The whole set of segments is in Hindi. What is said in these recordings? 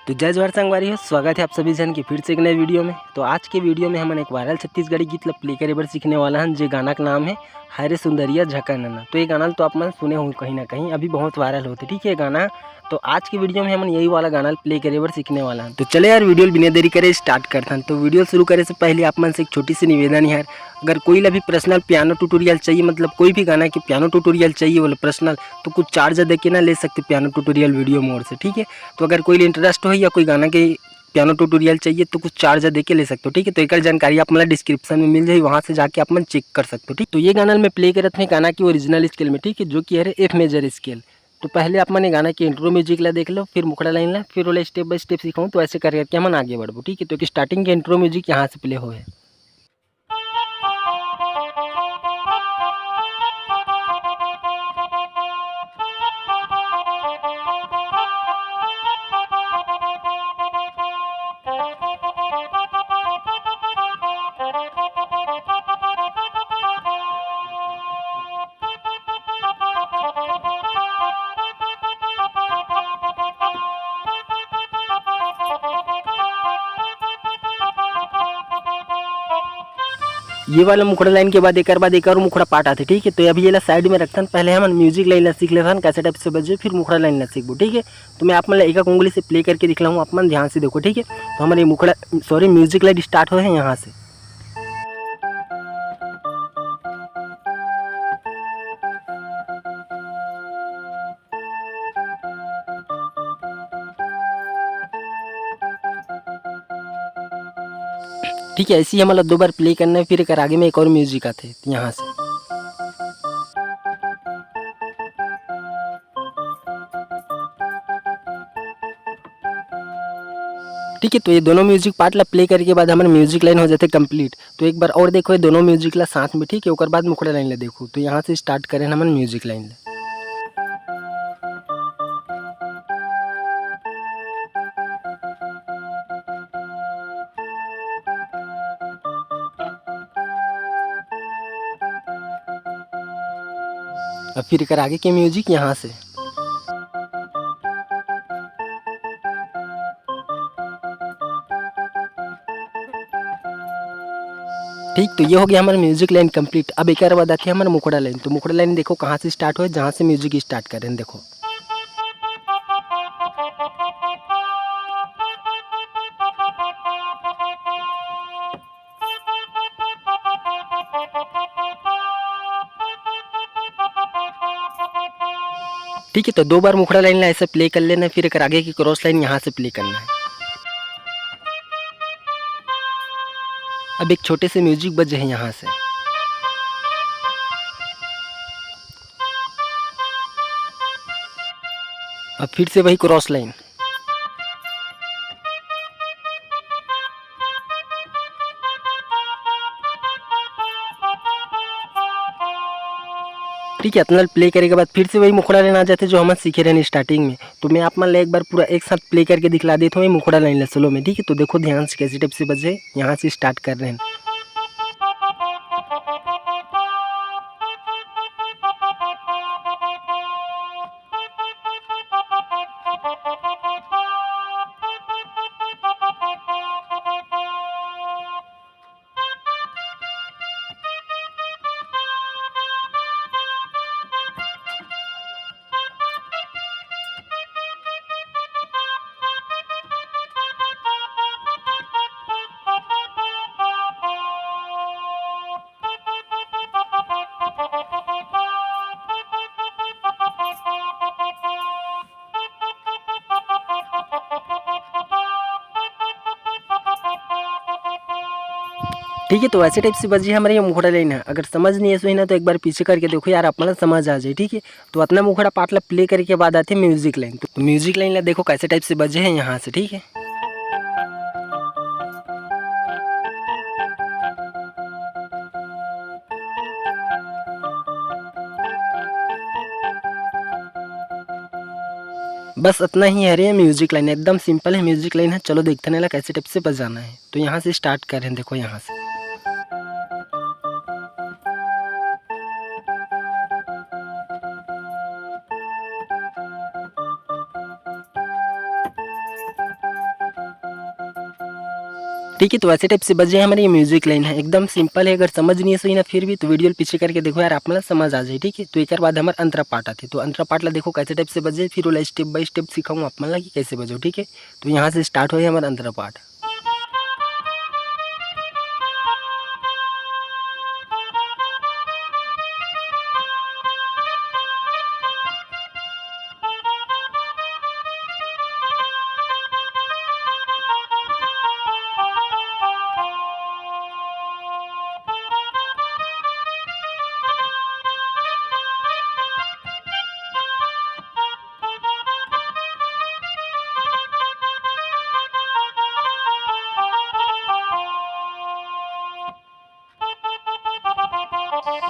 तो जय जवाहर संगवारी हो, स्वागत है आप सभी जन की फिर से एक नए वीडियो में। तो आज के वीडियो में हम एक वायरल छत्तीसगढ़ी गीत प्ले करे बर सीखने वाला हैं, जो गाना का नाम है हाय रे सुंदरिया झका नन्ना। तो ये गाना तो आप मन सुने होंगे कहीं ना कहीं, अभी बहुत वायरल होते, ठीक है गाना। तो आज की वीडियो में हम यही वाला गाना प्ले करे बर सीखने वाला हैं। तो चले यार वीडियो बिना देरी करे स्टार्ट करते हैं। तो वीडियो शुरू करे से पहले आप मन से एक छोटी सी निवेदन है यार, अगर कोई भी पर्सनल पियानो ट्यूटोरियल चाहिए, मतलब कोई भी गाना की पियानो ट्यूटोरियल चाहिए बोले पर्सनल, तो कुछ चार्ज दे के ना ले सकते पियानो ट्यूटोरियल वीडियो मोड से, ठीक है। तो अगर कोई इंटरेस्ट हो या कोई गाना के पियानो ट्यूटोरियल चाहिए तो कुछ चार्ज दे के ले सकते हो, ठीक है। तो एक जानकारी आप मतलब डिस्क्रिप्शन में मिल जाए, वहाँ से जाके आप मन चेक कर सकते हो, ठीक। तो ये गाना मैं प्ले करते हैं गाना की ओरिजिनल स्केल में, ठीक है, जो कि है एफ मेजर स्केल। तो पहले आप मैंने गाना की इंट्रो म्यूजिक ला देख लो, फिर मुखड़ा लाइन ला, फिर वाला स्टेप बाय स्टेप सिखाऊँ, तो ऐसे करके हम आगे बढ़ो, ठीक है। तो स्टार्टिंग के इंट्रो म्यूजिक यहाँ से प्ले हो है। ये वाला मुखड़ा लाइन के बाद एक और मुखड़ा पार्ट आते, ठीक है। तो अभी ये साइड में रखता पहले हम म्यूजिक लाइन सीख लेता कैसे टाइप से बजे, फिर मुखड़ा लाइन सीखो, ठीक है। तो मैं आप मतलब एक उंगली से प्ले करके दिखलाऊँ, आप मन ध्यान से देखो, ठीक है। तो हमारे मुखड़ा म्यूजिक लाइन स्टार्ट हो है यहाँ से। ठीक है, ऐसे ही हमारा 2 बार प्ले करना है, फिर एक आगे में एक और म्यूजिक आते हैं यहाँ से। ठीक है, तो ये दोनों म्यूजिक पार्ट ला प्ले करने के बाद हमारे म्यूजिक लाइन हो जाते कंप्लीट। तो एक बार और देखो ये दोनों म्यूजिक ला साथ में, ठीक है। उसके बाद मुखड़ा लाइन ला देखो, तो यहाँ से स्टार्ट करें हमारे म्यूजिक लाइन ला। और फिर कर आगे के म्यूजिक यहाँ से। ठीक, तो ये हो गया हमारा म्यूजिक लाइन कंप्लीट। अब एक बाद आती है हमारा मुखड़ा लाइन। तो मुखड़ा लाइन देखो कहाँ से स्टार्ट हो, जहाँ से म्यूजिक स्टार्ट करें, देखो। ठीक है, तो 2 बार मुखड़ा लाइन ऐसे प्ले कर लेना, फिर एक आगे की क्रॉस लाइन यहाँ से प्ले करना है। अब एक छोटे से म्यूजिक बजे हैं यहाँ से। अब फिर से वही क्रॉस लाइन। ठीक है, इतना प्ले करने के बाद फिर से वही मुखड़ा लाइन आ जाते जो हम सीखे रहे स्टार्टिंग में। तो मैं आप मान एक बार पूरा एक साथ प्ले करके दिखला देता हूँ मुखड़ा लाइन स्लो में, ठीक है। तो देखो ध्यान से कैसे टाइप से बजे, यहाँ से स्टार्ट कर रहे हैं। ठीक है, तो ऐसे टाइप से बजी हमारे ये मुखड़ा लाइन है। अगर समझ नहीं है सो ना तो एक बार पीछे करके देखो यार, आप मतलब समझ आ जाए, ठीक है। तो अपना मुखड़ा पाटला प्ले करके के बाद आते हैं म्यूजिक लाइन। तो म्यूजिक लाइन ला देखो कैसे टाइप से बजे हैं यहाँ से, ठीक है। बस इतना ही है रे म्यूजिक लाइन, एकदम सिंपल है म्यूजिक लाइन है। चलो देखते हैं कैसे टाइप से बजाना है। तो यहाँ से स्टार्ट करें, देखो यहाँ से। ठीक है, तो ऐसे टाइप से बजे हमारी ये म्यूजिक लाइन है, एकदम सिंपल है। अगर समझ नहीं है सही ना फिर भी तो वीडियो पीछे करके देखो यार, आप मतलब समझ आ जाए। ठीक है, तो एक बाद हमारा अंतरा पार्ट आते, तो अंतरा पार्ट ला देखो कैसे टाइप से बजे, फिर वो स्टेप बाय स्टेप सिखाऊँ आप मतलब कि कैसे बजो। ठीक है, तो यहाँ से स्टार्ट हो हमारा अंतरा पार्ट।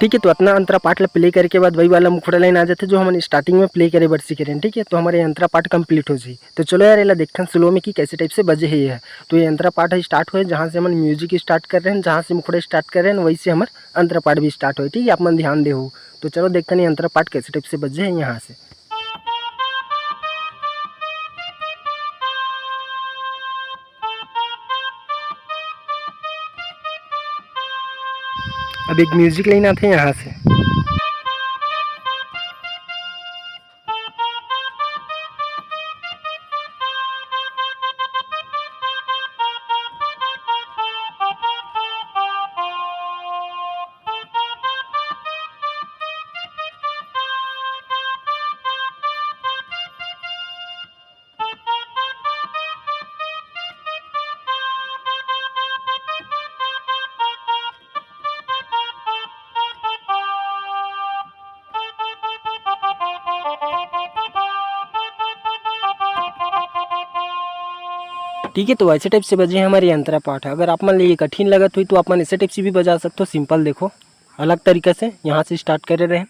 ठीक है, तो अपना अंतरा पार्ट ला प्ले करके बाद वही वाला मुखड़ा लाइन आ जाते जो हमने स्टार्टिंग में प्ले करे बर सीखे रहे हैं। ठीक है, तो हमारे अंतरा पार्ट कंप्लीट हो जाए। तो चलो यार, ये देखते हैं स्लो में कि कैसे टाइप से बजे है ये। तो ये अंतरा पार्ट है स्टार्ट हुए जहाँ से हम म्यूजिक स्टार्ट कर रहे हैं, जहाँ से मुखड़ा स्टार्ट कर रहे हैं वही से हमारा अंतरा पार्ट भी स्टार्ट हो। ठीक है, आप मन ध्यान दे हो। तो चलो देखते हैं अंतरा पार्ट कैसे टाइप से बजे है यहाँ से। अब एक म्यूजिक लाइन आते हैं यहाँ से। ठीक है, तो ऐसे टाइप से बजे हमारे अंतरा पार्ट है। अगर आप मान लीजिए कठिन लगत हुई तो आप मन ऐसे टाइप से भी बजा सकते हो। सिंपल देखो अलग तरीके से यहाँ से स्टार्ट कर रहे हैं।